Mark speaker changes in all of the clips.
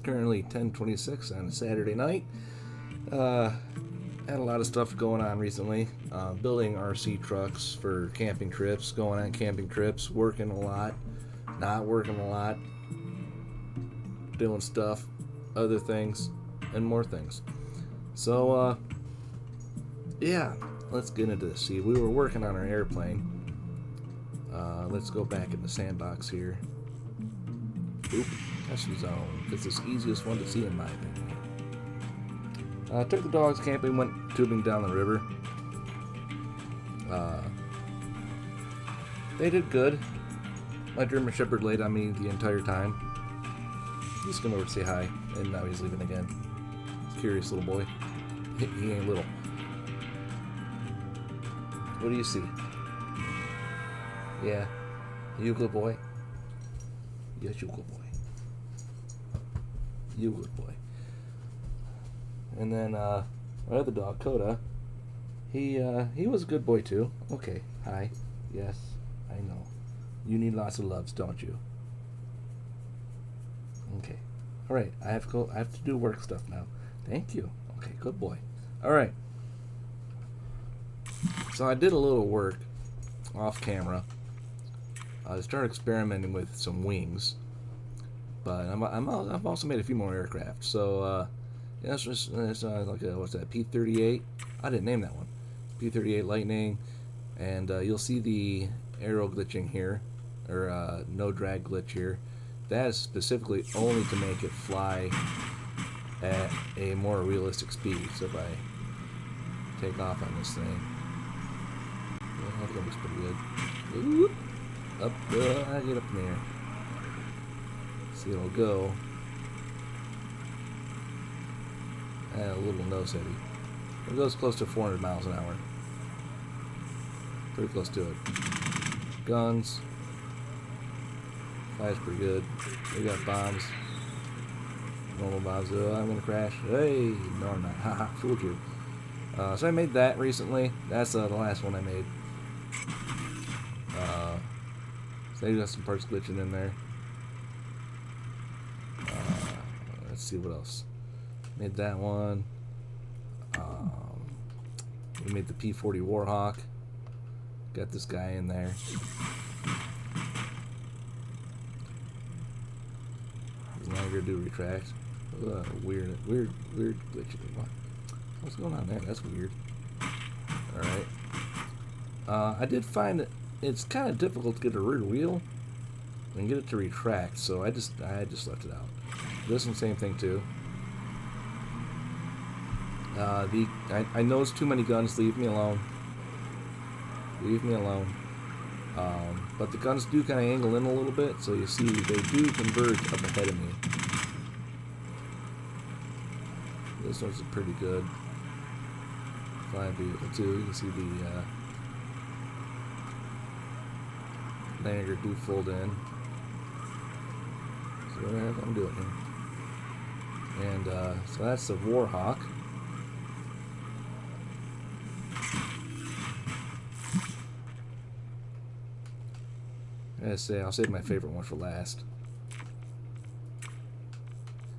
Speaker 1: currently 10:26 on a Saturday night. Had a lot of stuff going on recently. Building RC trucks for camping trips, going on camping trips, working a lot, not working a lot, doing stuff, other things, and more things. So, yeah, let's get into this. See, we were working on our airplane. Let's go back in the sandbox here. Oop, test zone. It's the easiest one to see in my opinion. Took the dogs camping, went tubing down the river. They did good. My German Shepherd laid on me the entire time. He's come over to say hi, and now he's leaving again. Curious little boy. He ain't little. What do you see? Yeah. You good boy? Yes, you good boy. You good boy. And then our other dog, Coda, he was a good boy too. Okay, hi. Yes, I know. You need lots of loves, don't you? Okay. All right. I have to do work stuff now. Thank you. Okay, good boy. All right. So I did a little work off camera. I started experimenting with some wings, but I've also made a few more aircraft. So yeah, it's like what's that? P-38. I didn't name that one. P-38 Lightning, and you'll see the aero glitching here, or no drag glitch here. That is specifically only to make it fly at a more realistic speed. So if I take off on this thing, I think it looks pretty good. Ooh, up, I get up in the air. See, it'll go. A little nose heavy. It goes close to 400 miles an hour. Pretty close to it. Guns. Flies pretty good. We got bombs. Normal bombs. I'm gonna crash. Hey, no I'm not. Haha, fooled you. So I made that recently. That's the last one I made. So they got some parts glitching in there. Let's see what else. Made that one. We made the P-40 Warhawk. Got this guy in there. Now we're gonna do retract. Weird glitch. What's going on there? That's weird. All right. I did find that it's kind of difficult to get a rear wheel and get it to retract, so I just left it out. This one, same thing too. I know it's too many guns. Leave me alone. Leave me alone. But the guns do kind of angle in a little bit, so you see they do converge up ahead of me. This one's pretty good. Flying vehicle too. You can see the Lander do fold in. So what the heck I'm doing here? And so that's the Warhawk. I'll save my favorite one for last.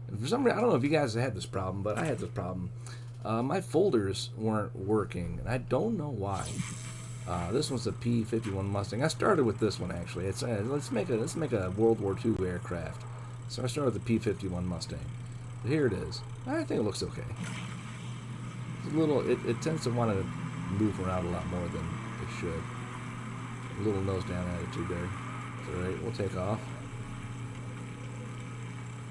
Speaker 1: And for some reason, I don't know if you guys had this problem, but I had this problem. My folders weren't working, and I don't know why. This one's a P-51 Mustang. I started with this one actually. It's let's make a World War II aircraft. So I started with the P-51 Mustang. But here it is. I think it looks okay. It's a little. It tends to want to move around a lot more than it should. A little nose down attitude there. Alright, we'll take off.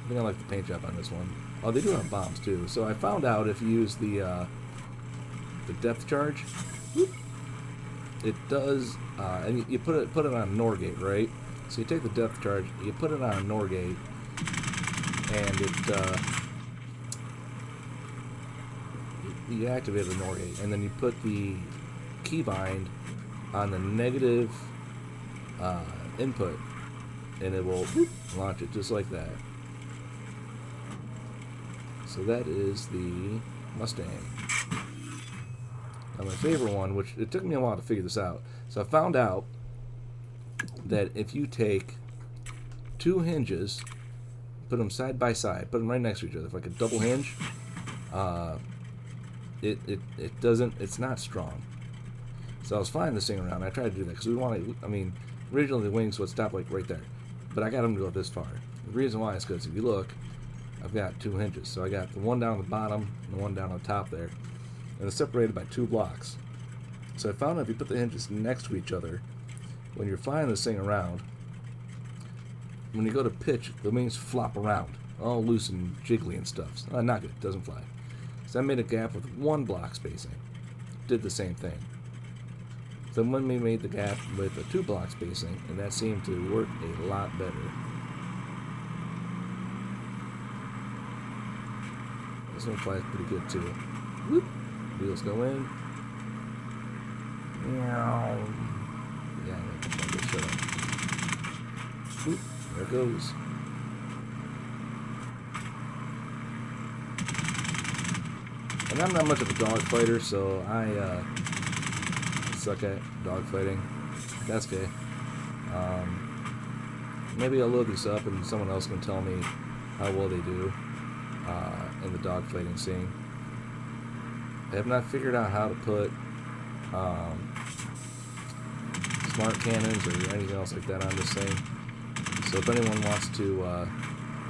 Speaker 1: I think I like the paint job on this one. Oh, they do have bombs too. So I found out if you use the depth charge, it does. And you put it on Norgate, right? So you take the depth charge, you put it on Norgate, and you activate the Norgate, and then you put the keybind on the negative input, and it will launch it just like that. So that is the Mustang. Now my favorite one, which it took me a while to figure this out. So I found out that if you take two hinges, put them side by side, put them right next to each other, like a double hinge. It doesn't, it's not strong. So I was flying this thing around. I tried to do that because we wanted, I mean, originally the wings would stop like right there, but I got them to go this far. The reason why is because if you look, I've got 2 hinges. So I got the one down on the bottom and the one down on top there, and it's separated by 2 blocks. So I found that if you put the hinges next to each other, when you're flying this thing around, when you go to pitch, the wings flop around, all loose and jiggly and stuff. So, not good, doesn't fly. So I made a gap with 1 block spacing. Did the same thing. So when we made the gap with a 2 block spacing, and that seemed to work a lot better. This one flies pretty good too. Whoop. Wheels go in. Yeah, shut up. Whoop. There it goes. And I'm not much of a dog fighter, so I suck at dog fighting. That's okay. Maybe I'll load this up and someone else can tell me how well they do in the dog fighting scene. I have not figured out how to put smart cannons or anything else like that on this thing. So if anyone wants to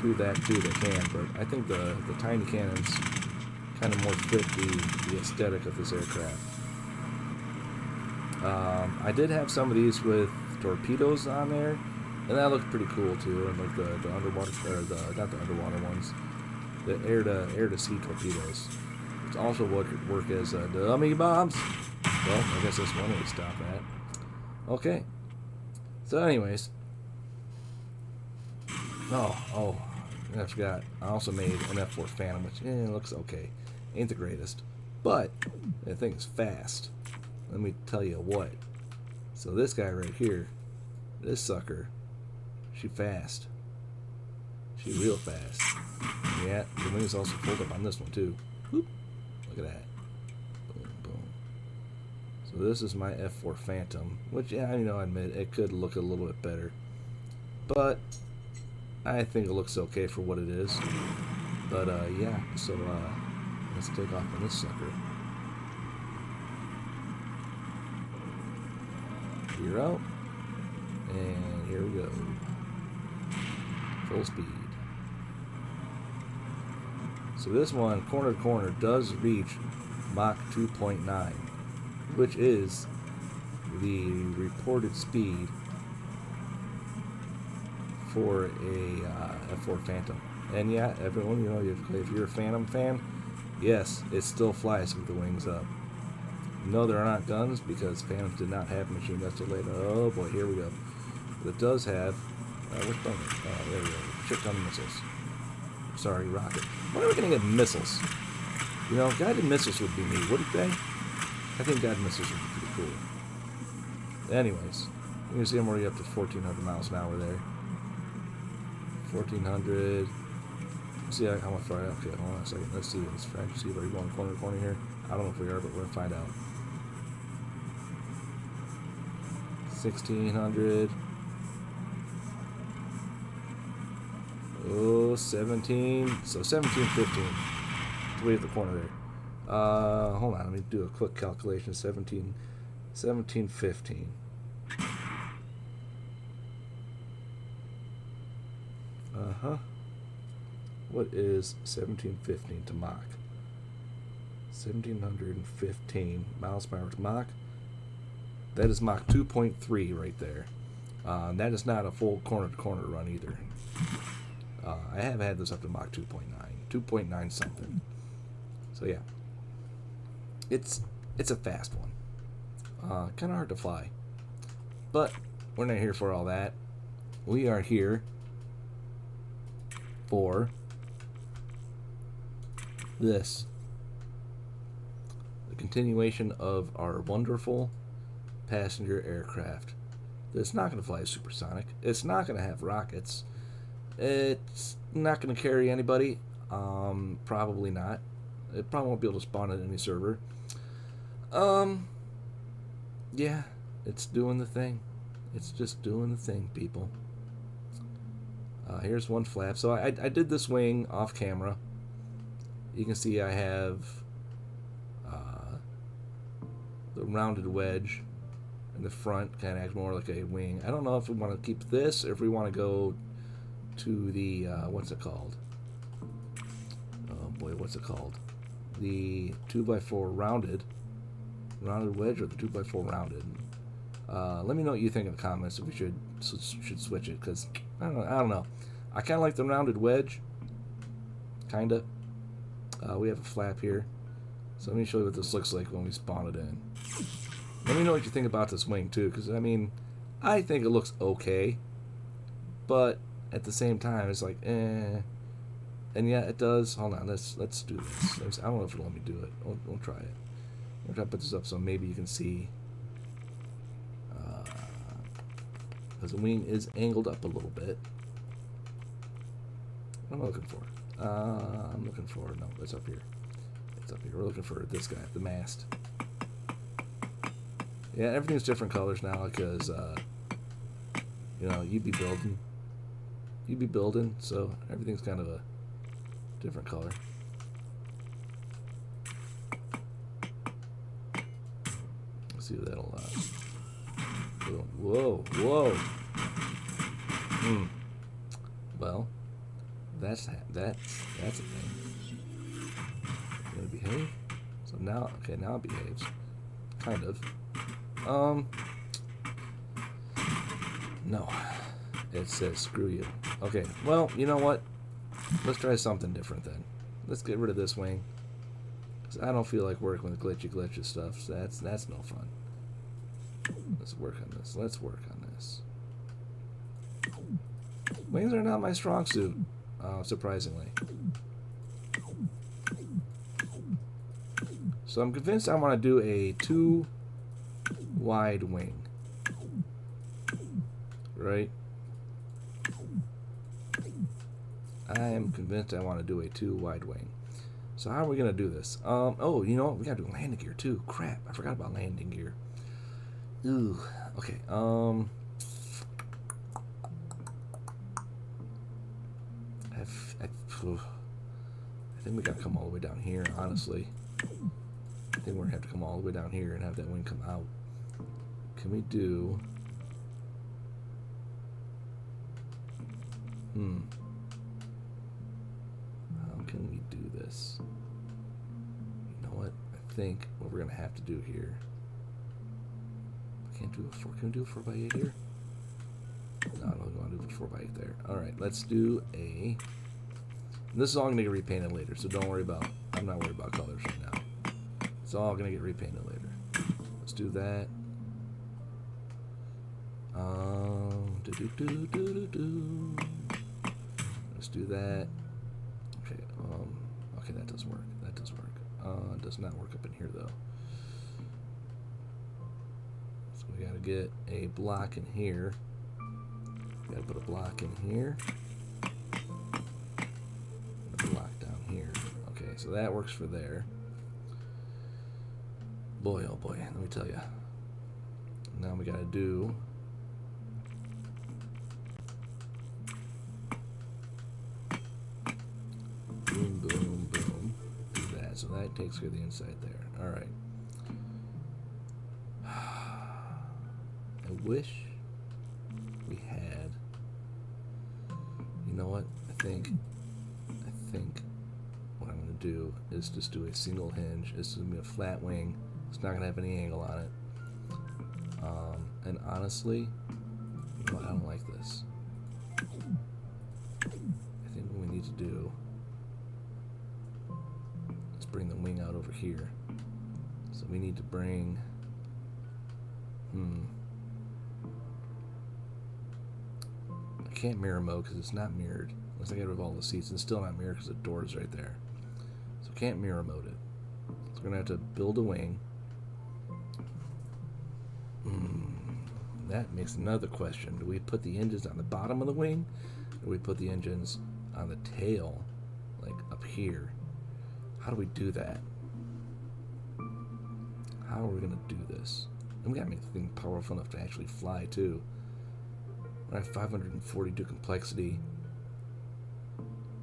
Speaker 1: do that too, they can. But I think the tiny cannons kind of more fit the aesthetic of this aircraft. I did have some of these with torpedoes on there, and that looked pretty cool too. And like the underwater, or not the underwater ones, the air to sea torpedoes, which also work as dummy bombs. Well, I guess that's one way to stop that. Okay. So, anyways, oh, I forgot. I also made an F4 Phantom, which looks okay. Ain't the greatest, but that thing is fast. Let me tell you what. So this guy right here, this sucker, she fast. She real fast. Yeah, the wings also fold up on this one too. Whoop. Look at that. Boom, boom. So this is my F4 Phantom, which, yeah, I admit it could look a little bit better, but I think it looks okay for what it is. But yeah, so let's take off on this sucker. You're out, and here we go. Full speed. So this one, corner to corner, does reach Mach 2.9, which is the reported speed for a F4 Phantom. And yeah, everyone, if you're a Phantom fan, yes, it still flies with the wings up. No, there are not guns because Phantoms did not have machine guns till later. Oh boy, here we go. But it does have. Which button? Oh, there we go. Shit ton of missiles. Sorry, rocket. When are we gonna get missiles? Guided missiles would be neat, wouldn't they? I think guided missiles would be pretty cool. Anyways, you can see I'm already up to 1,400 miles an hour there. 1,400. Let's see how much far. Okay, hold on a second. Let's see. Let's try to see if we're going corner to corner here. I don't know if we are, but we're gonna find out. 1,600. Oh, 17. So 1715. Way at the corner there. Hold on. Let me do a quick calculation. 1715. What is 1715 to Mach? 1,715 miles per hour to Mach. That is Mach 2.3 right there. That is not a full corner-to-corner run either. I have had this up to Mach 2.9, 2.9 something. So yeah, it's a fast one. Kind of hard to fly, but we're not here for all that. We are here for this. The continuation of our wonderful passenger aircraft. It's not going to fly supersonic. It's not going to have rockets. It's not going to carry anybody. Probably not. It probably won't be able to spawn at any server. Yeah, it's doing the thing. It's just doing the thing, people. Here's one flap. So I did this wing off camera. You can see I have the rounded wedge in the front, kind of acts more like a wing. I don't know if we want to keep this or if we want to go to the, what's it called? Oh boy, what's it called? The 2x4 rounded wedge or the 2x4 rounded. Let me know what you think in the comments if we should switch it, because I don't know. I kind of like the rounded wedge, kind of. We have a flap here, so let me show you what this looks like when we spawn it in. Let me know what you think about this wing too, because I mean, I think it looks okay, but at the same time, it's like, eh. And yeah, it does. Hold on, let's do this. I don't know if it'll let me do it. We'll try it. We'll try to put this up so maybe you can see. Because the wing is angled up a little bit. What am I looking for? I'm looking for, no, it's up here. It's up here. We're looking for this guy, the mast. Yeah, everything's different colors now because, you know, you'd be building, so everything's kind of a different color. Let's see if that'll, whoa. Well, that's a thing. Gonna behave. So now, okay, now it behaves, kind of. No, it says screw you. Okay, well, you know what? Let's try something different then. Let's get rid of this wing, because I don't feel like working with glitchy stuff. So that's no fun. Let's work on this. Wings are not my strong suit, surprisingly. So I'm convinced I want to do a 2 wide wing. Right? I am convinced I want to do a 2 wide wing. So how are we going to do this? Oh, you know what? We got to do landing gear too. Crap, I forgot about landing gear. Ooh, okay, I think we gotta come all the way down here, honestly. I think we're gonna have to come all the way down here and have that wing come out. Can we do... How can we do this? You know what? I think what we're gonna have to do here... Can't do a 4. Can we do a 4x8 here? No, I don't want to do a 4x8 there. Alright, let's do a... This is all going to get repainted later, so don't worry about... I'm not worried about colors right now. It's all going to get repainted later. Let's do that. Let's do that. Okay, okay, that does work. That does work. It does not work up in here, though. We gotta get a block in here. We gotta put a block in here. A block down here. Okay, so that works for there. Boy, oh boy, let me tell you. Now we gotta do... Boom, boom, boom. Do that. So that takes care of the inside there. Alright. I wish we had, you know what, I think what I'm going to do is just do a single hinge. It's going to be a flat wing. It's not going to have any angle on it. And honestly, you know what, I don't like this. I think what we need to do is bring the wing out over here. So we need to bring, I can't mirror mode because it's not mirrored. Unless I get rid of all the seats, and it's still not mirrored because the door is right there. So can't mirror mode it. So we're going to have to build a wing. That makes another question. Do we put the engines on the bottom of the wing? Or do we put the engines on the tail, like up here? How do we do that? How are we going to do this? And we got to make the thing powerful enough to actually fly, too. I have 542 complexity.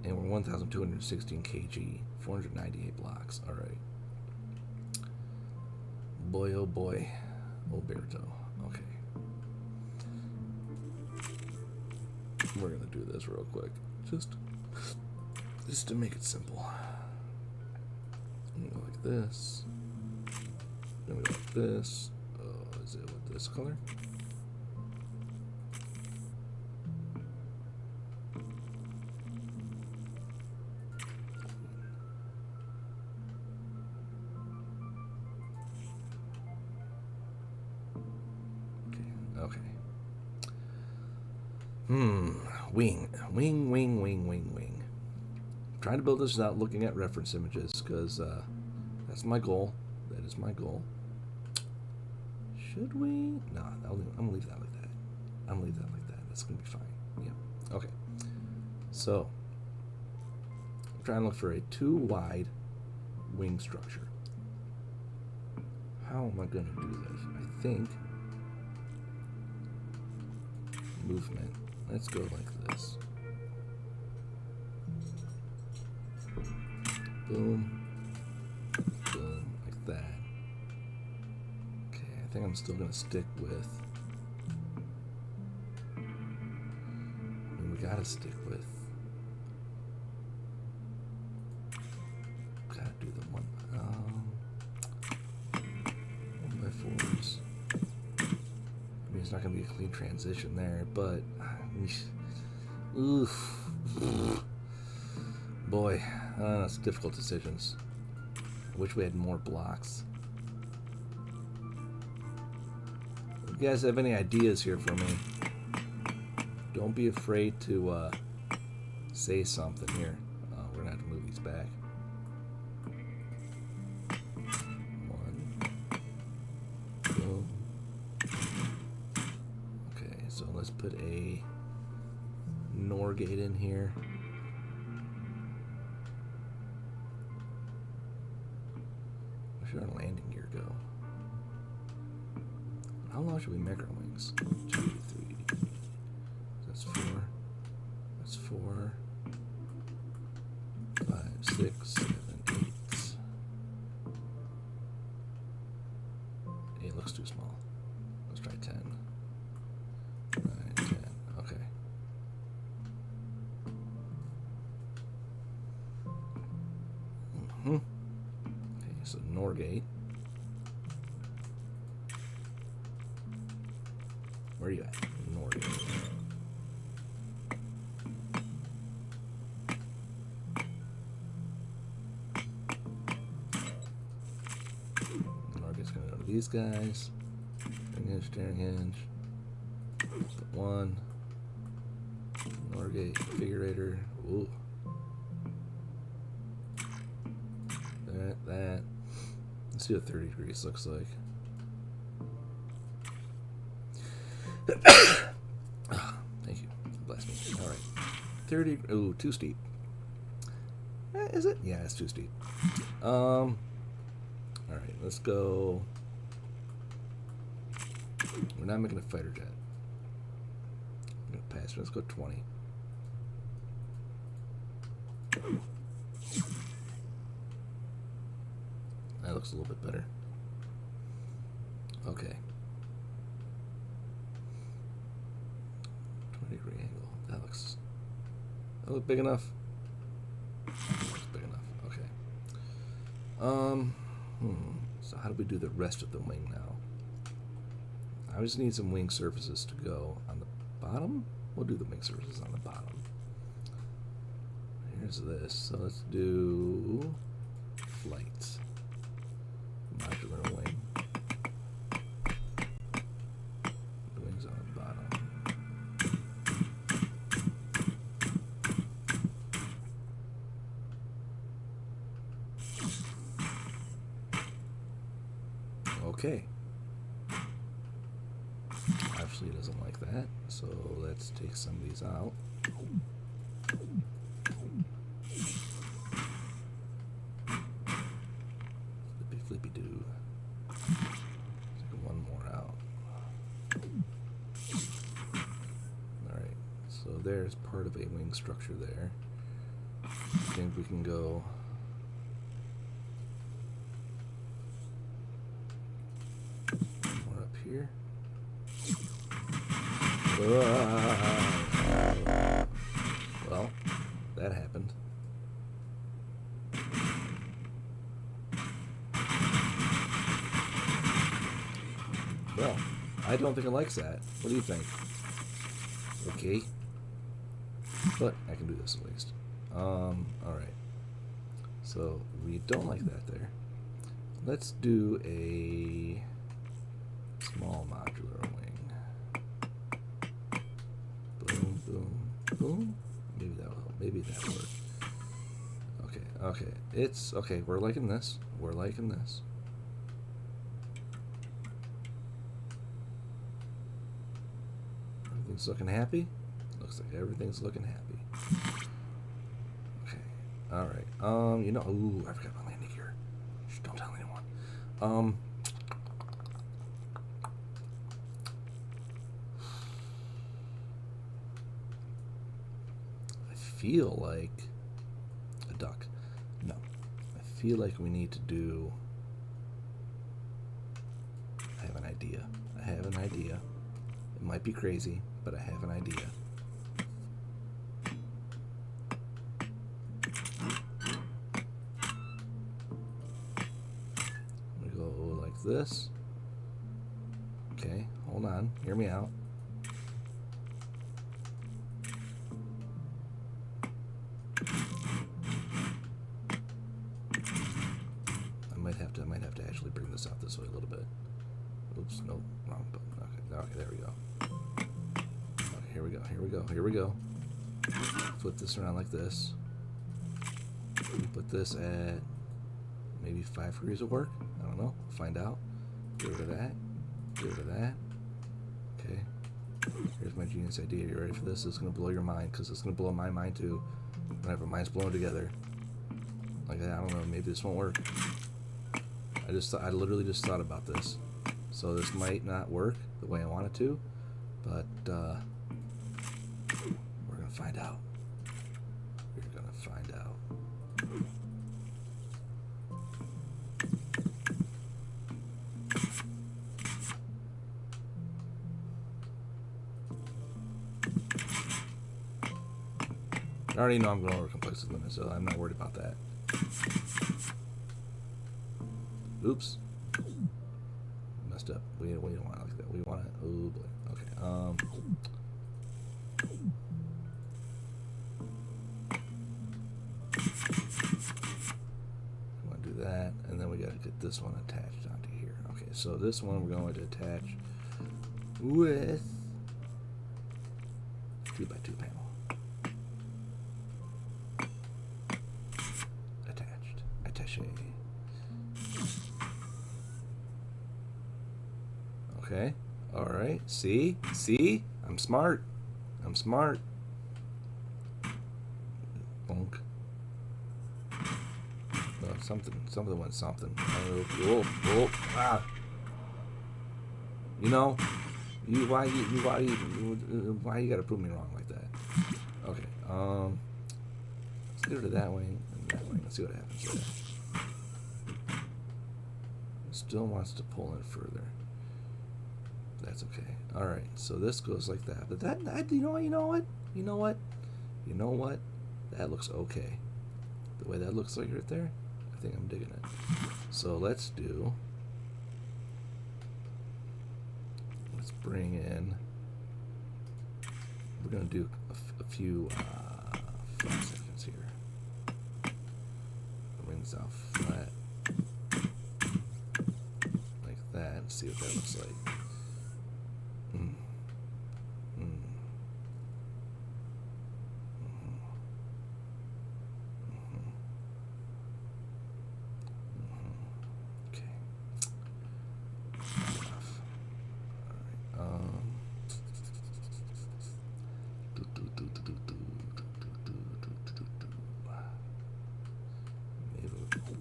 Speaker 1: And we're 1,216 kg, 498 blocks. All right. Boy, oh boy. Oberto. Okay. We're going to do this real quick. Just to make it simple. I'm going to go like this. Then we go like this. Oh, is it with this color? Okay. Wing. I'm trying to build this without looking at reference images, because that's my goal. That is my goal. Should we? No, I'm going to leave that like that. I'm going to leave that like that. That's going to be fine. Yeah. Okay. So, I'm trying to look for a 2-wide wing structure. How am I going to do this? I think movement. Let's go like this. Boom. Boom. Like that. Okay, I think I'm still going to stick with... we got to stick with... Got to do the 1x4s. I mean, it's not going to be a clean transition there, but... oof. Boy, it's difficult decisions. I wish we had more blocks. If you guys have any ideas here for me, don't be afraid to say something here. We're going to have to move these back. 1. Boom. Okay, so let's put a NOR gate in here. Where should our landing gear go? How long should we make our wings? 2, 3. That's 4. That's 4. 5, 6, 7, 8. 8 looks too small. Let's try 10. 9, 10. Okay. Okay, so NOR gate. Where are you at? NOR gate. NOR gate's gonna go to these guys. Steering hinge. Put 1. NOR gate, configurator. Ooh. That. Let's see what 30 degrees looks like. Thank you. Bless me. Alright. 30. Ooh, too steep. Is it? Yeah, it's too steep. Alright, let's go. We're not making a fighter jet. I'm going to pass. Let's go 20. That looks a little bit better. Okay. 20-degree angle. That looks big enough. That looks big enough. Okay. So how do we do the rest of the wing now? I just need some wing surfaces to go on the bottom. We'll do the wing surfaces on the bottom. Here's this. So let's do flight. Modular wing. The wings on the bottom. Okay. Obviously it doesn't like that, so let's take some of these out. Flippy doo. Take one more out. Alright, so there's part of a wing structure there. think we can go. More up here. Well, that happened. Well, I don't think it likes that. What do you think? Okay. But I can do this at least. Alright. So, we don't like that there. Let's do a small modular wing. Boom, boom, boom. Maybe that'll help. Maybe that'll work. Okay, okay. It's, okay, we're liking this. We're liking this. Everything's looking happy? Looks like everything's looking happy. Okay, alright. You know, ooh, I forgot my landing gear. Shh, don't tell anyone. I feel like a duck. No. I feel like we need to do. I have an idea. I have an idea. It might be crazy, but I have an idea. We go like this. Okay, hold on. Hear me out. I might have to actually bring this out this way a little bit. Oops, nope, wrong button. Okay, there we go. Okay, here we go, here we go, here we go. Flip this around like this. Put this at maybe 5 degrees of work. I don't know. Find out. Get rid of that. Get rid of that. Okay. Here's my genius idea. You ready for this? It's going to blow your mind, because it's going to blow my mind too. Whenever mine's blown together. Like, I don't know. Maybe this won't work. I literally just thought about this. So this might not work the way I want it to, but we're gonna find out. We're gonna find out. I already know I'm going over complexity limit, so I'm not worried about that. Oops. Messed up. We don't want it like that. We want it. Oh boy. Okay. We want to do that, and then we got to get this one attached onto here. Okay. So this one we're going to attach with 2x2 panel. Attached. Attaché. Okay. All right. See? See? I'm smart. I'm smart. Bonk. Something went something. Oh, ah. You know, why you gotta prove me wrong like that? Okay. Let's get rid of that wing and that wing. Let's see what happens there. It still wants to pull in further. That's okay. All right. So this goes like that. But that you know what? That looks okay. The way that looks like right there, I think I'm digging it. So let's bring in. We're gonna do a few 5 seconds here. Bring this out flat like that. And see what that looks like.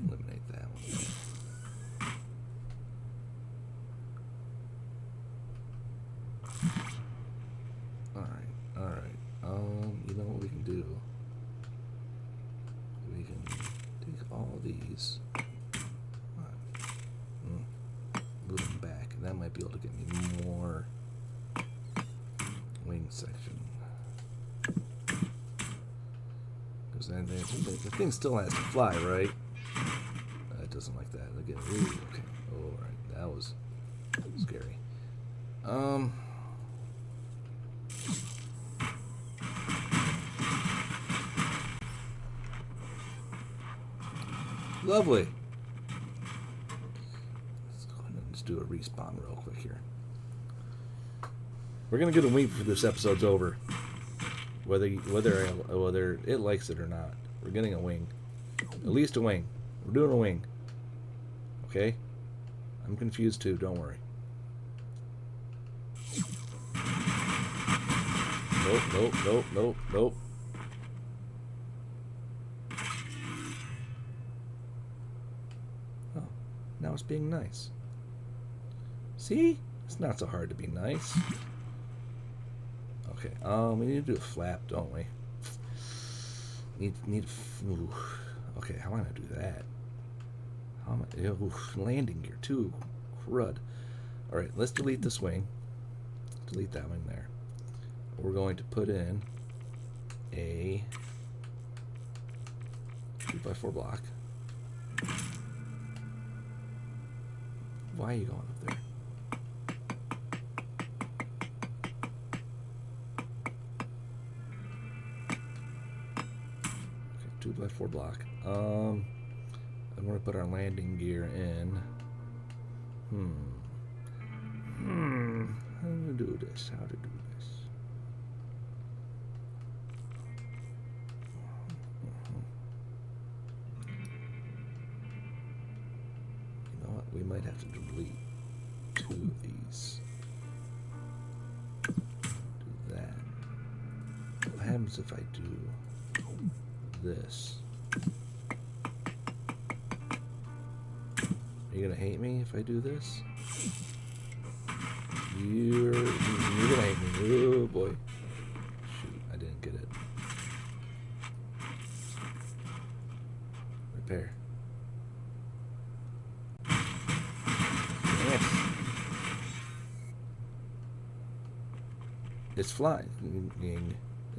Speaker 1: Eliminate that one. that might be able to get me more wing section. Because then the thing still has to fly, right? It doesn't like that. Look at it. Ooh, okay. All right, that was scary. Lovely. Let's go ahead and just do a respawn real quick here. We're gonna get a wing before this episode's over. Whether it likes it or not, we're getting a wing. At least a wing. We're doing a wing. Okay? I'm confused too. Don't worry. Nope. Nope. Nope. Nope. Nope. Now it's being nice. See? It's not so hard to be nice. Okay, we need to do a flap, don't we? Ooh. Okay, how am I gonna do that? How am I, ooh, landing gear too. Crud. Alright, let's delete this wing. Delete that wing there. We're going to put in a 2x4 block. Why are you going up there? Okay, 2x4 block. I'm gonna put our landing gear in. How to do this? How to do this? We might have to delete 2 of these. Do that. What happens if I do this? Are you gonna hate me if I do this? You're gonna hate me. Oh boy. Shoot, I didn't get it. Repair. It's flying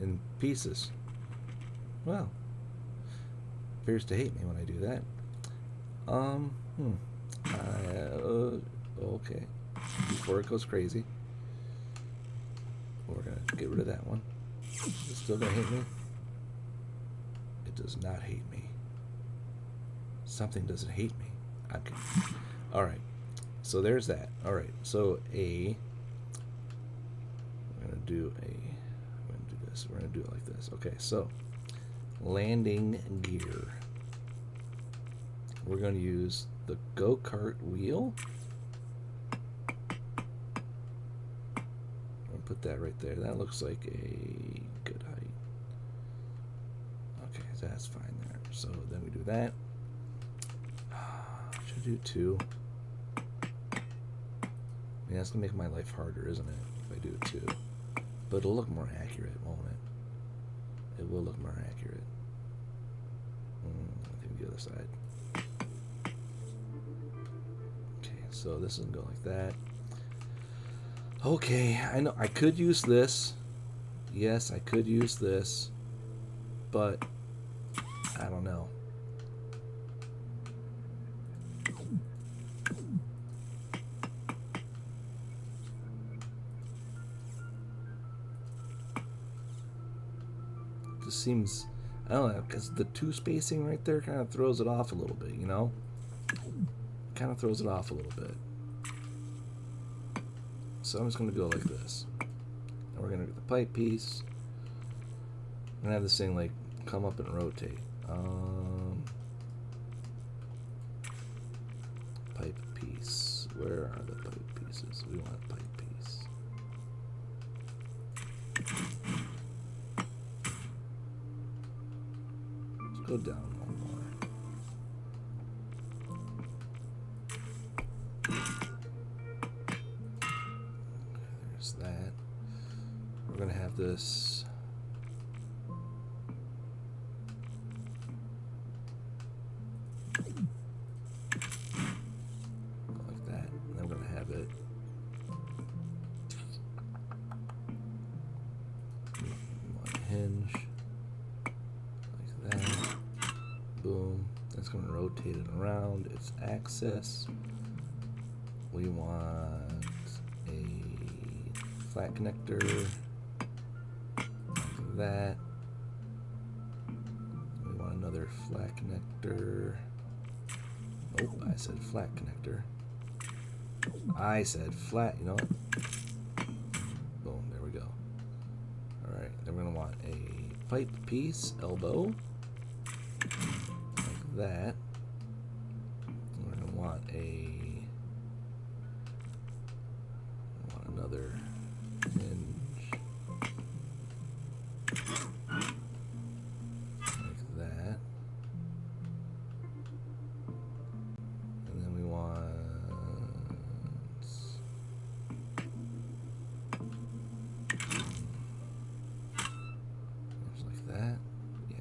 Speaker 1: in pieces. Well, appears to hate me when I do that. Okay. Before it goes crazy, we're gonna get rid of that one. It's still gonna hate me. It does not hate me. Something doesn't hate me. Okay. All right. So there's that. All right. So we're gonna do this. We're gonna do it like this. Okay. So landing gear. We're gonna use the go-kart wheel. I'll put that right there. That looks like a good height. Okay, that's fine there. So then we do that. Should do 2. I mean, that's gonna make my life harder, isn't it? If I do 2, but it'll look more accurate, won't it? It will look more accurate. I think the other side. Okay, so this is gonna go like that. Okay, I know I could use this. Yes, I could use this, but I don't know. Just seems, I don't know, because the 2 spacing right there kind of throws it off a little bit, you know? Kind of throws it off a little bit. So I'm just going to go like this. And we're going to get the pipe piece. I'm going to have this thing like come up and rotate. Pipe piece. Where are the pipe pieces? We want a pipe piece. Let's go down one more. There's that. We're going to have this. Like that. And then we're going to have it it's going to rotate it around its axis. We want a flat connector like that. We want another flat connector. Nope, I said flat connector. I said flat, you know what? Boom, there we go. Alright, then we're going to want a pipe piece, elbow. Like that. We're going to want another hinge. Like that. And then we want like that. Yeah.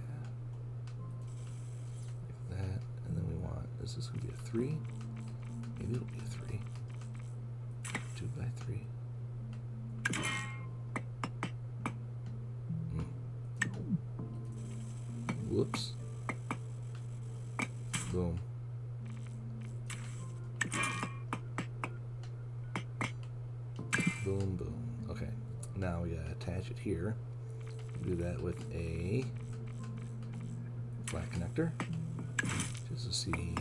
Speaker 1: Like that. And then we want, this is going to be a 3. Maybe it'll be a 3. 2 by 3. Whoops. Boom. Boom, boom. Okay. Now we gotta attach it here. Do that with a flat connector. Just to see.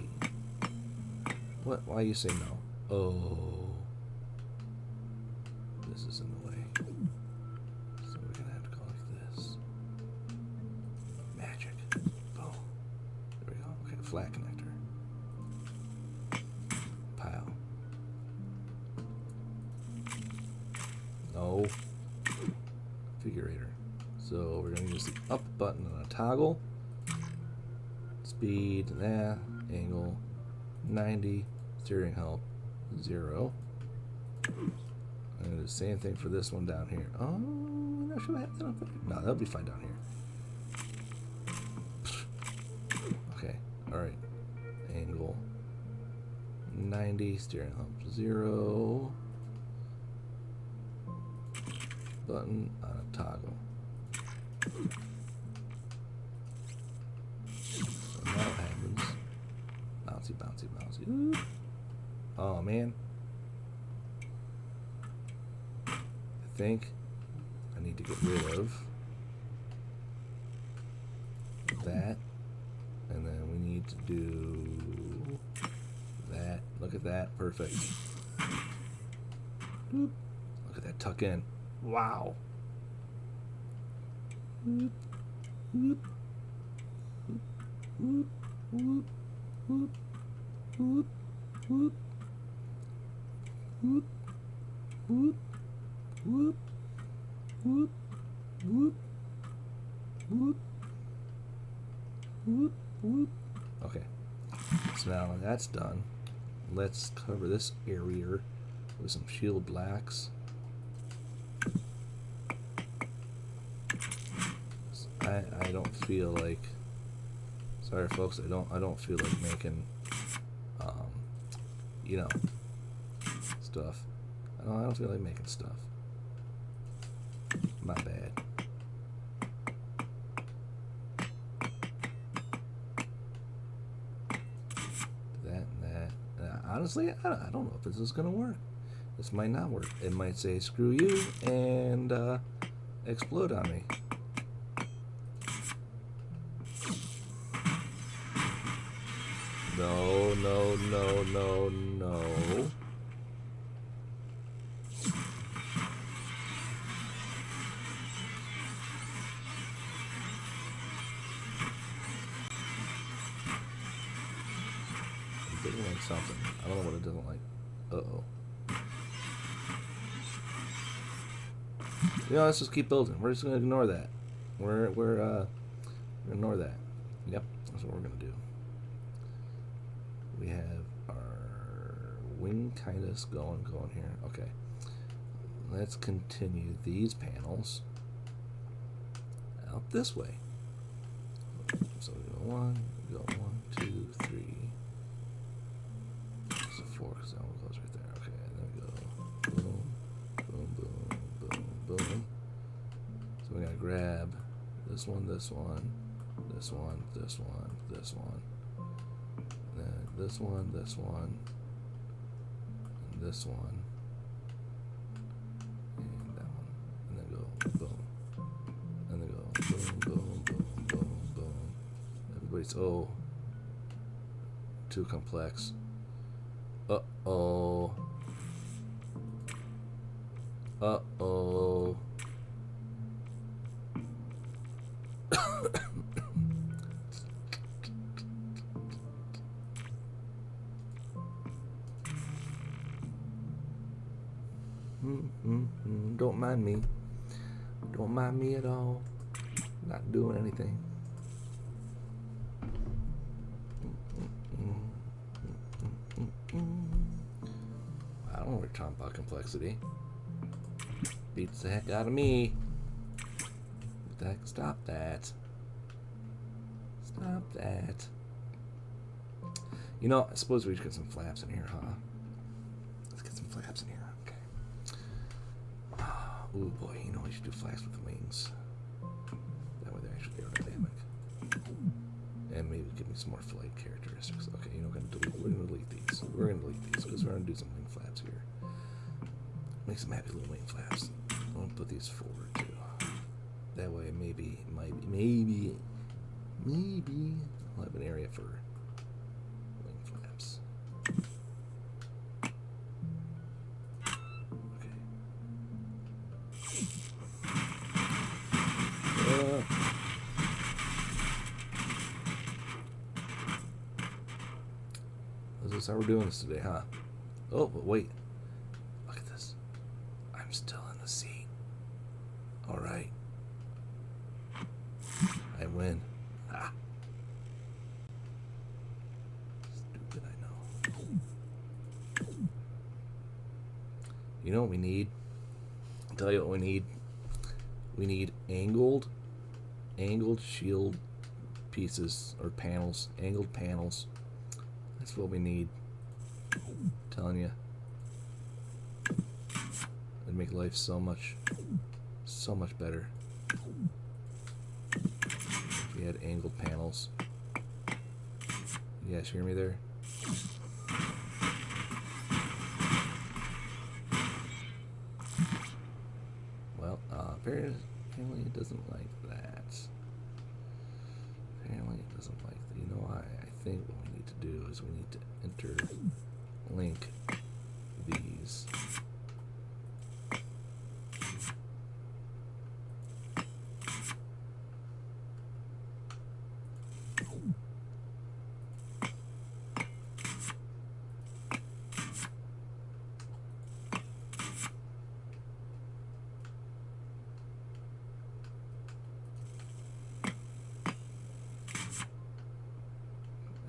Speaker 1: What? Why you say no? Oh. This is in the way. So we're gonna have to go like this. Magic. Boom. There we go. Okay, flat connector. Pile. No. Configurator. So we're gonna use the up button on a toggle. Speed, angle, 90, steering help, 0. I'm gonna do the same thing for this one down here. Oh, I'm not sure I have that up there. No, that'll be fine down here. Okay, alright. Angle, 90, steering help, 0. Button on a toggle. So now what happens? Bouncy, bouncy, bouncy. Ooh. Oh man. I think I need to get rid of that. And then we need to do that. Look at that. Perfect. Look at that tuck in. Wow. Whoop, whoop, whoop, whoop, whoop, whoop, whoop, whoop, whoop, whoop, whoop, whoop, whoop, whoop, whoop. Okay, so now that's done. Let's cover this area with some shield blacks. I don't feel like, sorry folks, I don't feel like making you know, stuff. I don't feel like making stuff. My bad. That and that. Honestly, I don't know if this is gonna work. This might not work. It might say screw you and explode on me. No, no, no, no, no. It doesn't like something. I don't know what it doesn't like. Uh-oh. You know, let's just keep building. We're just gonna ignore that. We're gonna ignore that. Yep, that's what we're gonna do. We have our wing kind of going here. Okay. Let's continue these panels out this way. So we go 1, we go 1, 2, 3. It's a 4 because that one goes right there. Okay, and then we go boom, boom, boom, boom, boom. So we gotta grab this one, this one, this one, this one, this one. this one, this one, and this one, and that one, and then go boom, and then go boom, boom, boom, boom, boom. Everybody's too complex. Uh-oh. Uh-oh. Don't mind me. Don't mind me at all. Not doing anything. I don't know what you're talking about complexity. Beats the heck out of me. What the heck? Stop that. Stop that. You know, I suppose we should get some flaps in here, huh? Let's get some flaps in here. Okay. Ooh, boy. You know, we should do flaps with wings. That way they're actually aerodynamic. And maybe give me some more flight characteristics. Okay, you know, we're going to delete these. We're going to delete these because we're going to do some wing flaps here. Make some happy little wing flaps. I'm going to put these forward too. That way, maybe I'll have an area for wing flaps. Okay. This is how we're doing this today, huh? Oh, but wait. Look at this. I'm still in the seat. Alright. I win. Ha. Stupid, I know. You know what we need? I'll tell you what we need. We need angled shield pieces or panels. Angled panels. That's what we need. I'm telling you. It'd make life so much better if we had angled panels. You guys hear me there? Well, apparently it doesn't like that. Apparently it doesn't like that. You know, I think what we need to do is we need to interlink these.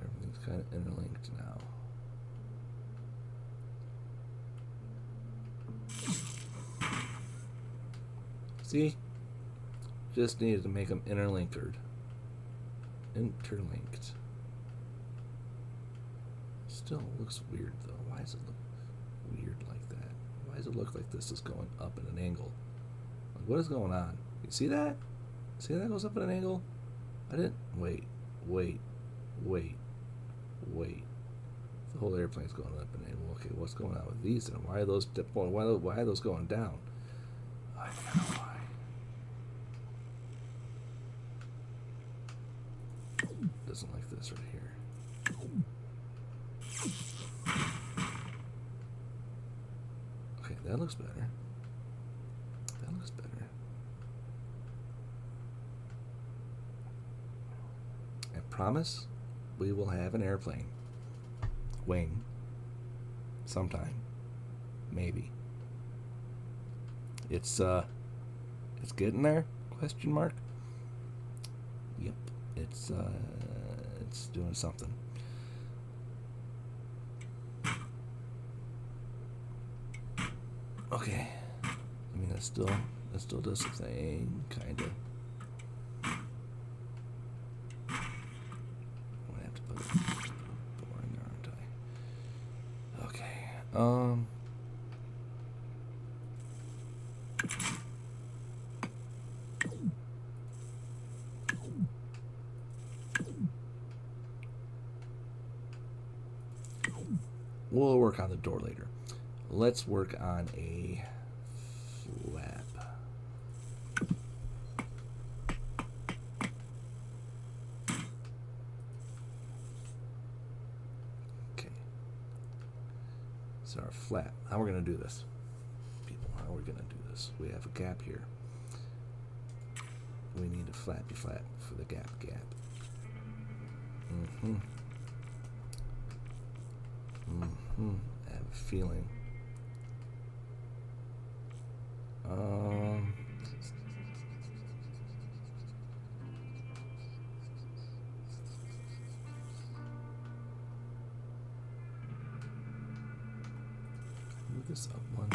Speaker 1: Everything's kind of interlinked now. See? Just needed to make them interlinked. Still looks weird though. Why does it look weird like that? Why does it look like this is going up at an angle? Like, what is going on? You see that? See that goes up at an angle? I didn't. Wait. The whole airplane's going up at an angle. Okay, what's going on with these then? Why are those why are those going down? I don't know why. Doesn't like this right here. Okay, that looks better. That looks better. I promise we will have an airplane. Wing. Sometime. Maybe. It's getting there? Question mark? Yep. It's doing something. Okay. I mean, that still does the thing, kind of. I'm gonna have to put it boring, aren't I? Okay. We'll work on the door later. Let's work on a flap. Okay. So our flap. How we're going to do this, people? How are we going to do this? We have a gap here. We need a flappy flap for the gap. I have a feeling. Move this up one.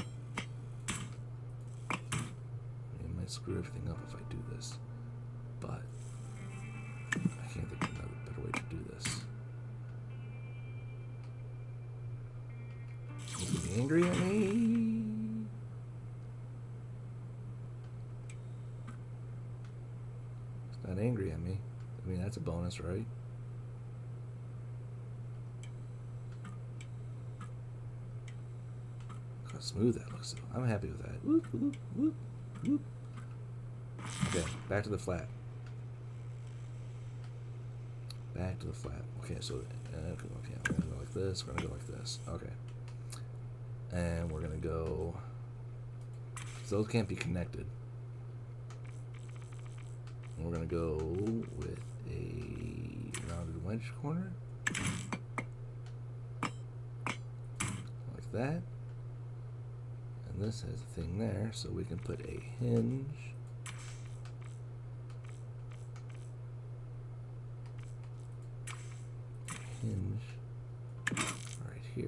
Speaker 1: It might screw everything up if I do this, but I can't think of another better way to do this. Is he angry at me? He's not angry at me. I mean, that's a bonus, right? Look how smooth that looks. I'm happy with that. Whoop, whoop, whoop, whoop. Okay, back to the flat. Back to the flat. Okay, so okay, we're gonna go like this. We're gonna go like this. Okay, and we're gonna go. So those can't be connected. And we're gonna go with a rounded wedge corner, like that. And this has a thing there, so we can put a hinge. Right here.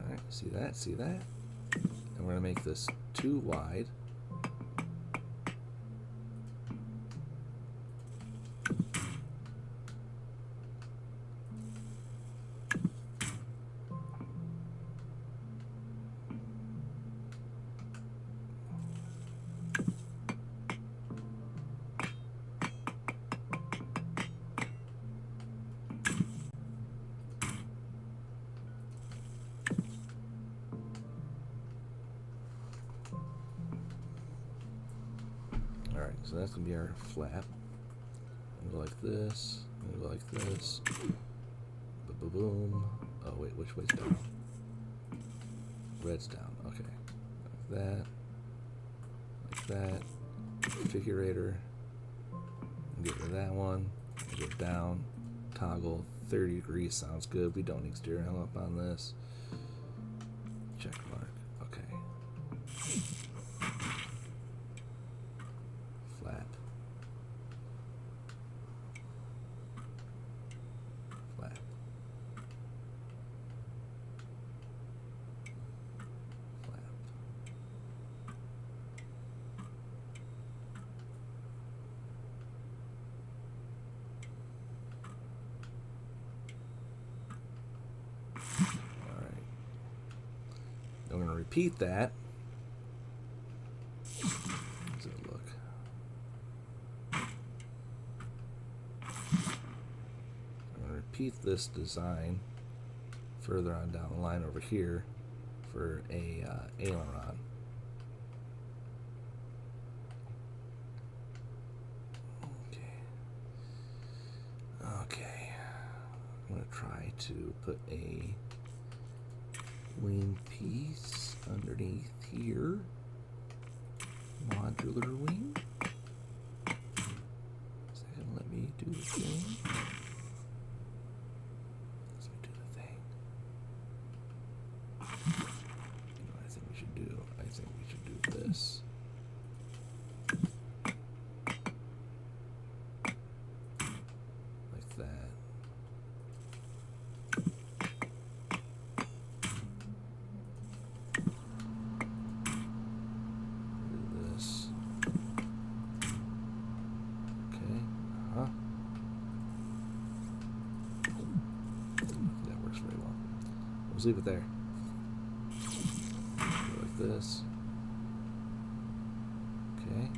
Speaker 1: Alright, see that? See that? And we're going to make this too wide. Alright, so that's going to be our flap. Go like this. Go like this. Boom. Oh, wait, which way's down? Red's down. Okay. Like that. Like that. Configurator. Get rid of that one. Go down. Toggle. 30 degrees sounds good. We don't need steering wheel up on this. Check mark. Okay. Flap. Flap. Flap. Alright. I'm going to repeat that. How does it look? I'm going to repeat this design further on down the line over here for a aileron. Okay. I'm going to try to put a wing piece underneath here. Modular wing. Is that going to let me do the thing? Let me do the thing. You know what I think we should do? I think we should do this. Like that. Do this. Okay. That works very well. Let's leave it there. Go like this. Okay.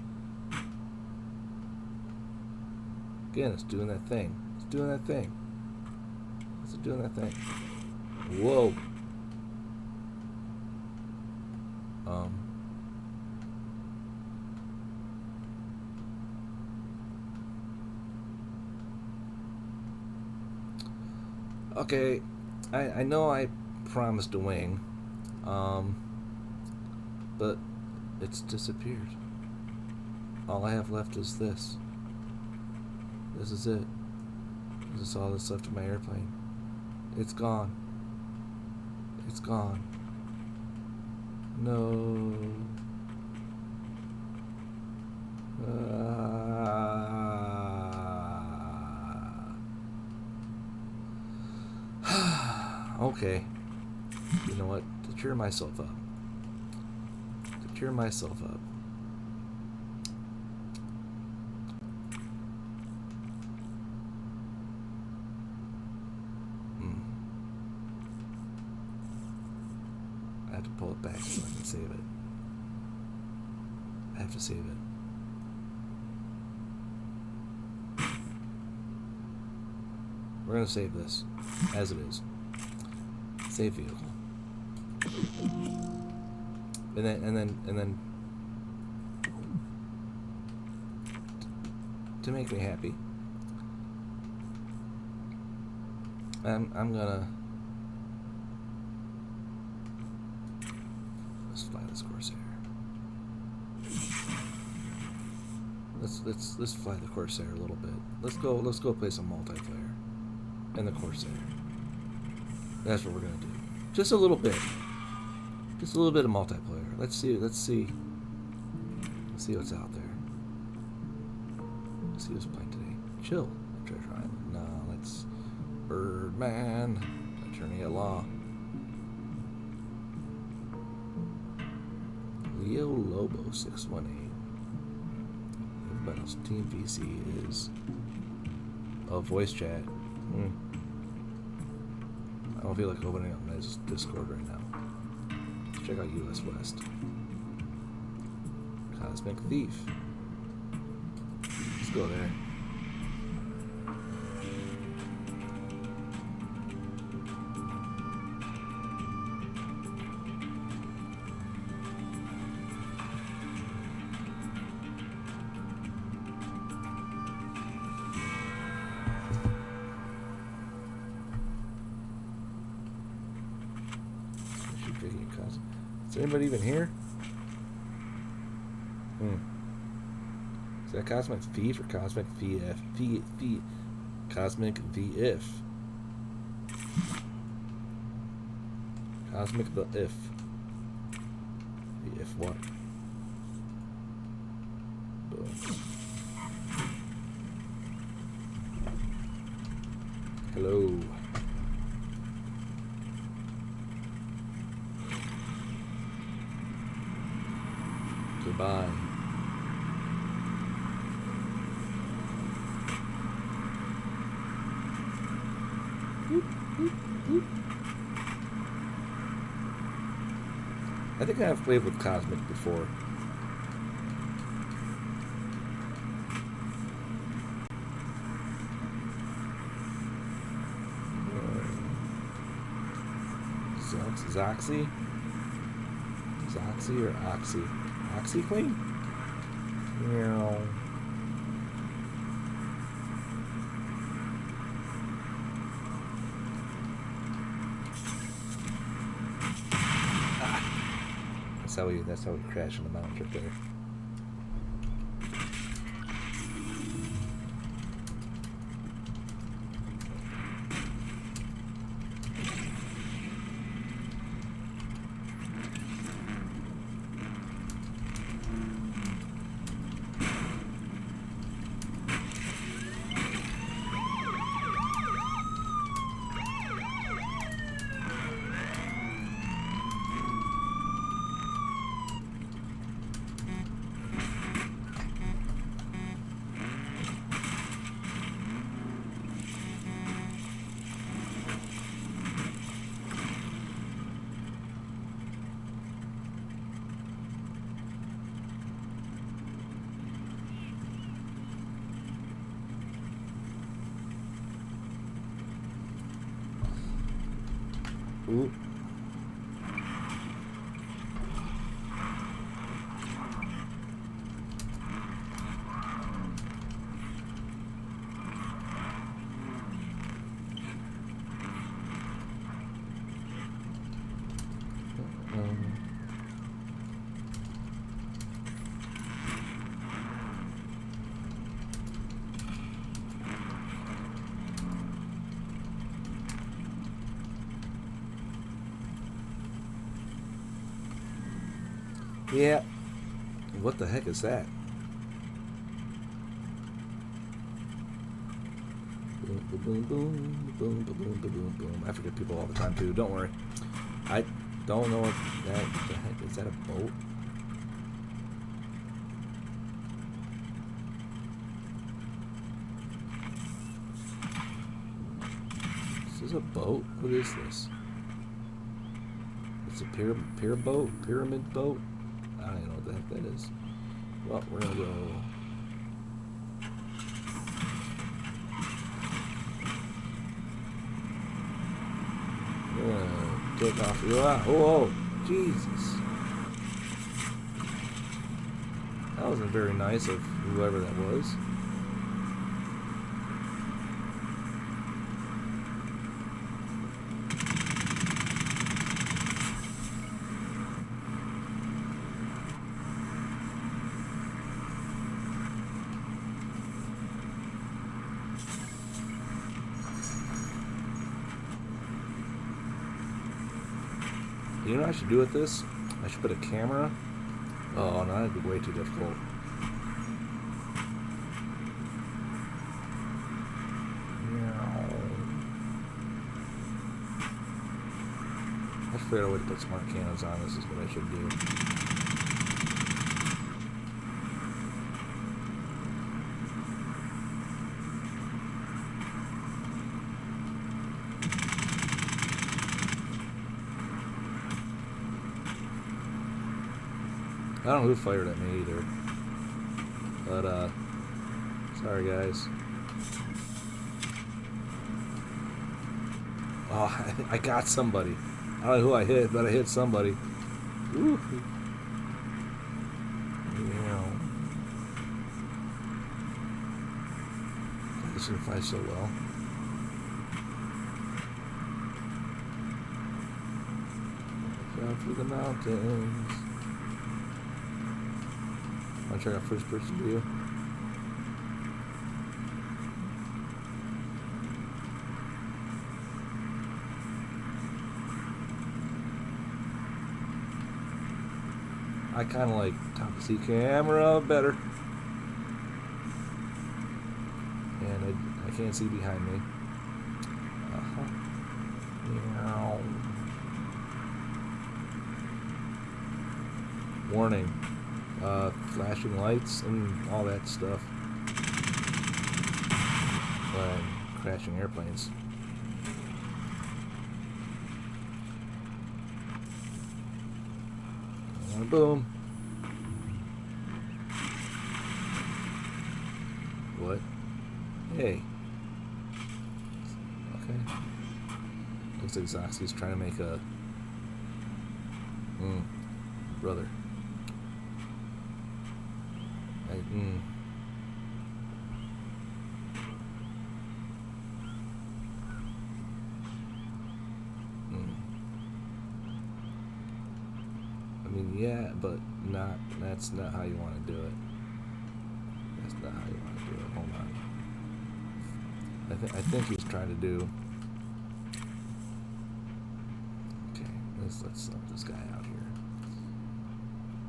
Speaker 1: Again, it's doing that thing. It's doing that thing. doing that thing. Whoa. Okay, I know I promised a wing, but it's disappeared. All I have left is this. This is it. This is all that's left of my airplane. It's gone. It's gone. No. Okay. You know what? To cheer myself up. To cheer myself up. I have to pull it back so I can save it. I have to save it. We're gonna save this as it is. Save vehicle. And then to make me happy, I'm gonna let's fly this Corsair. Let's fly the Corsair a little bit. Let's go play some multiplayer in the Corsair. That's what we're gonna do. Just a little bit. Just a little bit of multiplayer. Let's see what's out there. Let's see who's playing today. Chill. Treasure Island. No, let's Birdman. Attorney at Law. Leo Lobo 618. Everybody else. Team VC is voice chat. I don't feel like opening up my Discord right now. Let's check out US West. Cosmic Thief. Let's go there. Is anybody even here? Is that Cosmic Thief or Cosmic VF? Cosmic VF. Cosmic the if. The if what? Boom. Hello. Goodbye. I think I've played with Cosmic before. Zoxy? Zoxy or Oxy? Oxy Queen? Yeah. That's how we crash on the mountain right there. Ooh. Yeah. What the heck is that? Boom, boom, boom, boom, boom, boom, boom, boom. I forget people all the time too. Don't worry. I don't know what the heck is. That a boat? Is this a boat? What is this? It's a pyramid boat. I don't even know what the heck that is. Well, we're gonna go. We're gonna take off. Whoa, Jesus! That wasn't very nice of whoever that was. You know what I should do with this? I should put a camera. Oh, no, that'd be way too difficult. I figured out a way to put smart cannons on. This is what I should do. I don't know who fired at me either. But, sorry guys. Oh, I got somebody. I don't know who I hit, but I hit somebody. Woo. This didn't fly so well. Down through the mountains. I'll try out first person view. I kind of like top C camera better. And I can't see behind me. Meow. Warning. Flashing lights and all that stuff. Crashing airplanes. Boom. What? Hey. Okay. Looks like Zoxy's trying to make a... brother. I mean, yeah, but not. That's not how you want to do it. That's not how you want to do it. Hold on. I think he's trying to do. Okay, let's sub this guy out here.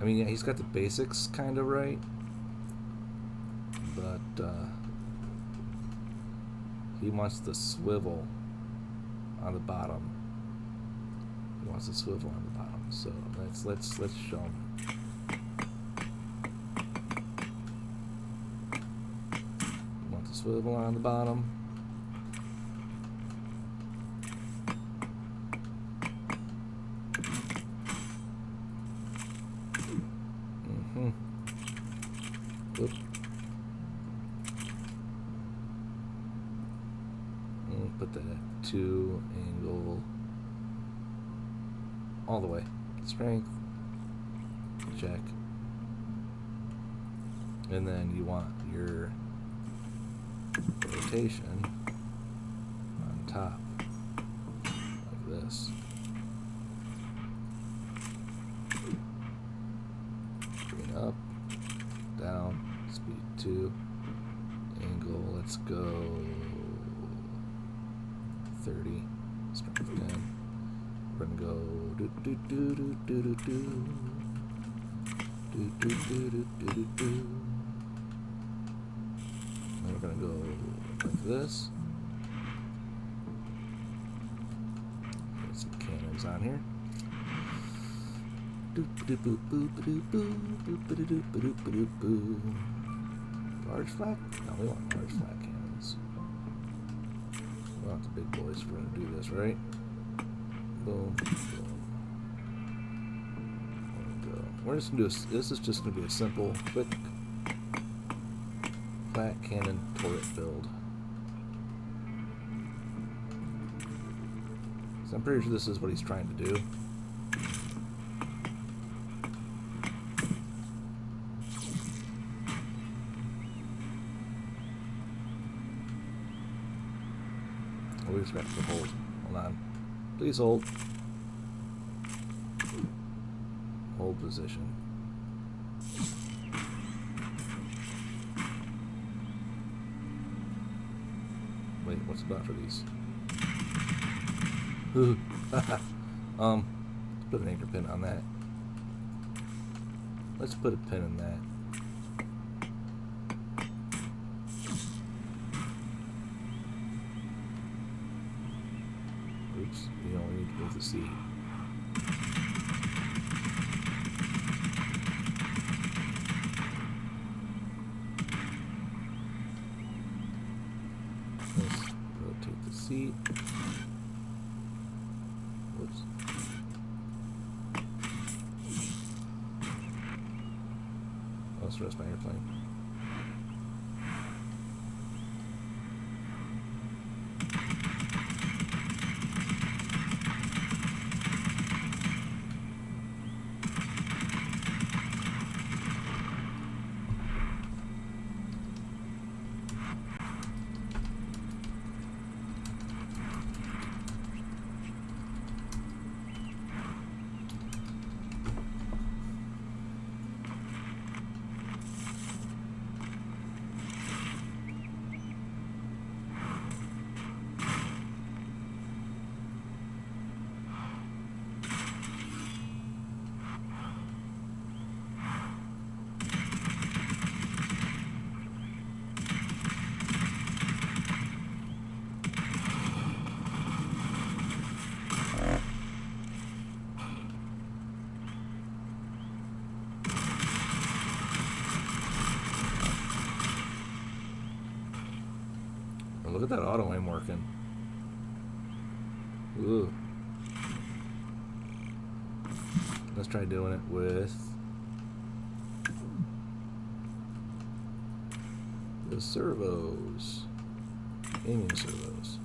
Speaker 1: I mean, yeah, he's got the basics kind of right, but he wants the swivel on the bottom. He wants the swivel on the bottom. So let's show him. You want the swivel on the bottom. Oops. Put that at 2 angle. all the way. Strength, check. And then you want your rotation on top, like this. Bring up, down, speed 2, angle, let's go 30, strength 10. We're gonna go do do do do do do do do do do do do do. And we're gonna go like this. Get some cannons on here. Large flak? No, we want large flak cannons. We want the big boys if we're gonna do this, right? Boom. Boom. There we go. We're just gonna do this is just gonna be a simple, quick flak cannon turret build. So I'm pretty sure this is what he's trying to do. We just have to hold. Hold on. Please hold. Hold position. Wait, what's the button for these? Put an anchor pin on that. Let's put a pin in that. Oops, you only need to move the seat. Let's rotate the seat. Whoops. Let's rest my airplane. Look at that auto aim working. Ooh. Let's try doing it with the servos. Aiming servos.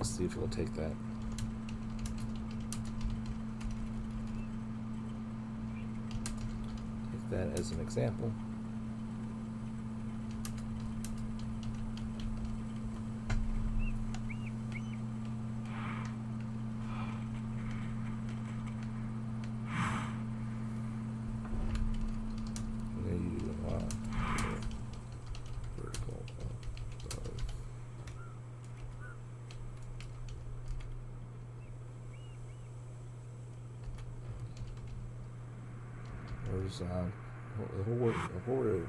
Speaker 1: Let's see if it'll take that. Take that as an example.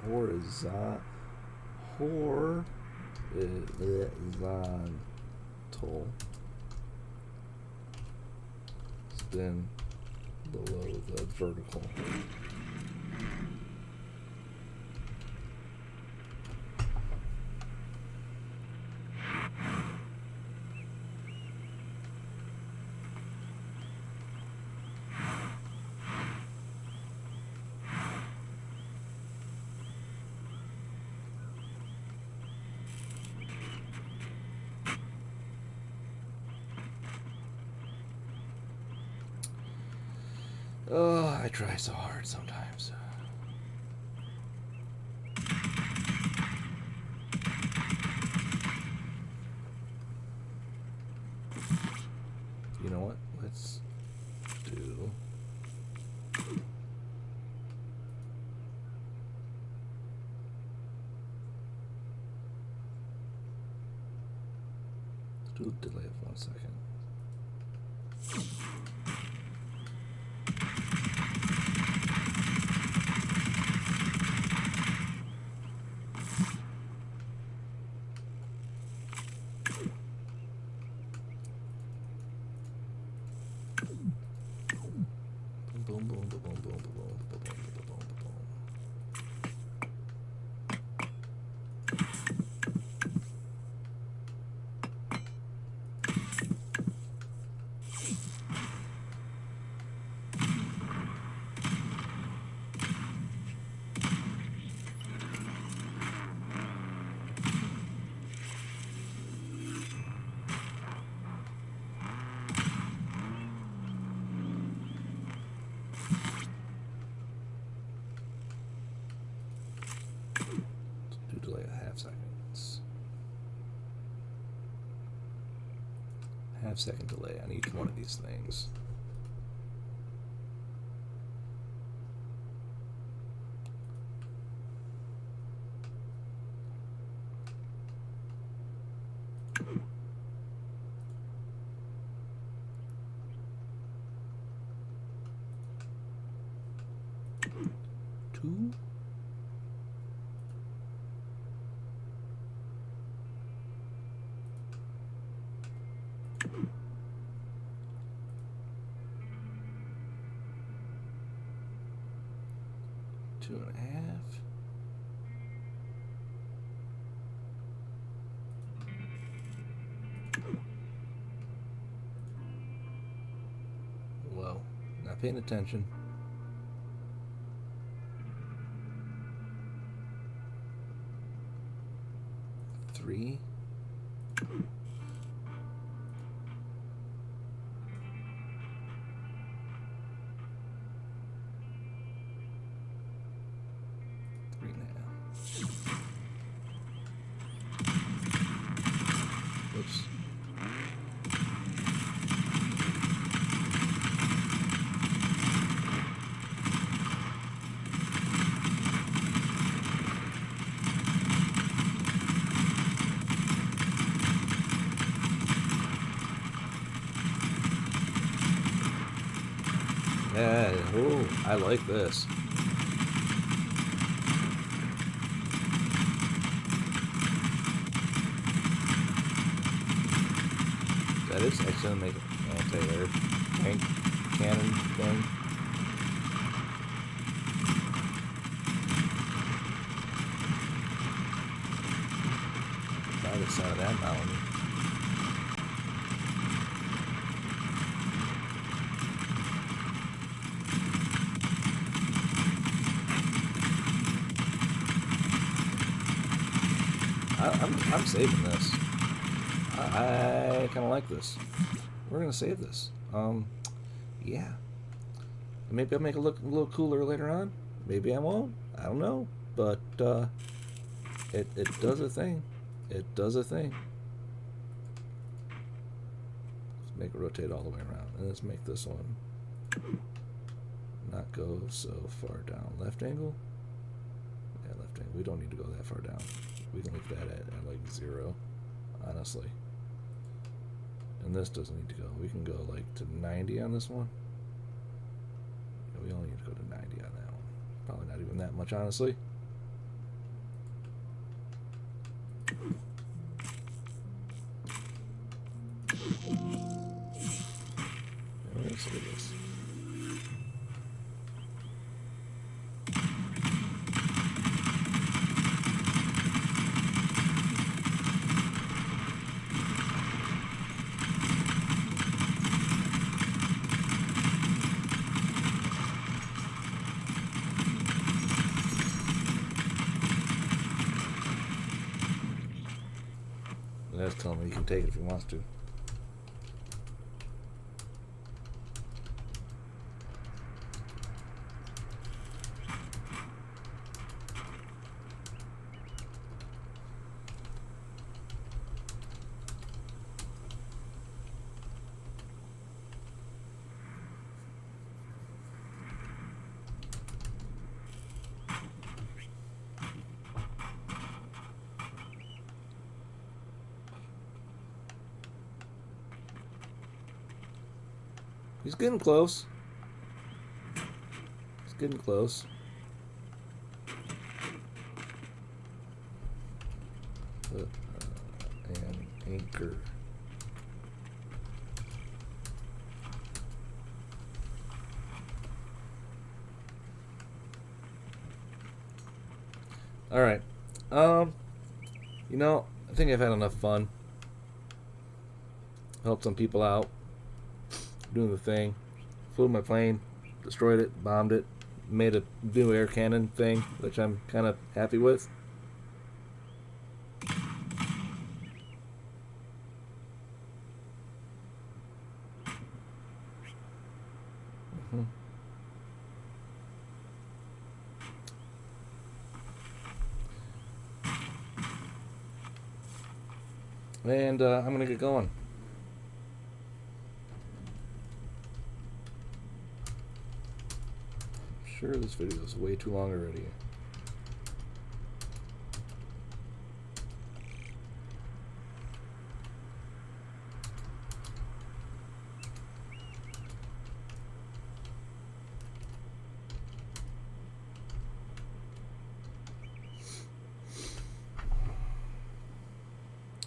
Speaker 1: Horizontal spin below the vertical. Oh, I try so hard sometimes. You know what? Let's do... Let's do a delay of 1 second. Delay a half seconds. Half second delay on each one of these things. Two. Two and a half. Whoa, not paying attention. Three. Oops. Yeah, ooh, I like this. That is actually make anti-air tank cannon thing. By the side of that mountain. I'm saving this. I kind of like this. We're gonna save this. Yeah. Maybe I'll make it look a little cooler later on. Maybe I won't. I don't know. But it does a thing. It does a thing. Let's make it rotate all the way around. And let's make this one not go so far down. Left angle? Yeah, left angle. We don't need to go that far down. We can leave that at like 0, honestly. And this doesn't need to go. We can go like to 90 on this one. Yeah, we only need to go to 90 on that one. Probably not even that much, honestly. Let's do this. That's telling me he can take it if he wants to. He's getting close. He's getting close. And anchor. All right. You know, I think I've had enough fun. Helped some people out. Doing the thing. Flew my plane. Destroyed it. Bombed it. Made a new air cannon thing, which I'm kind of happy with. And I'm going to get going. I'm sure this video is way too long already.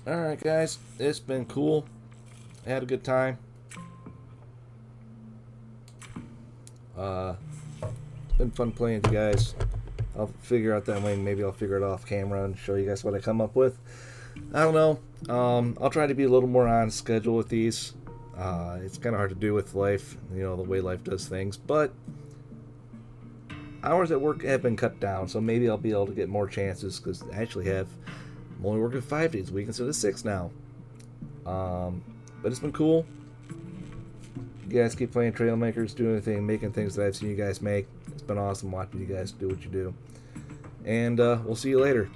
Speaker 1: Alright guys, it's been cool. I had a good time. It's been fun playing with you guys. I'll figure out that wing. Maybe I'll figure it off camera and show you guys what I come up with. I don't know. I'll try to be a little more on schedule with these. It's kind of hard to do with life, you know, the way life does things. But hours at work have been cut down, so maybe I'll be able to get more chances because I actually have... I'm only working 5 days a week instead of 6 now. But it's been cool. You guys keep playing Trailmakers, doing the thing, making things that I've seen you guys make. It's been awesome watching you guys do what you do. And we'll see you later.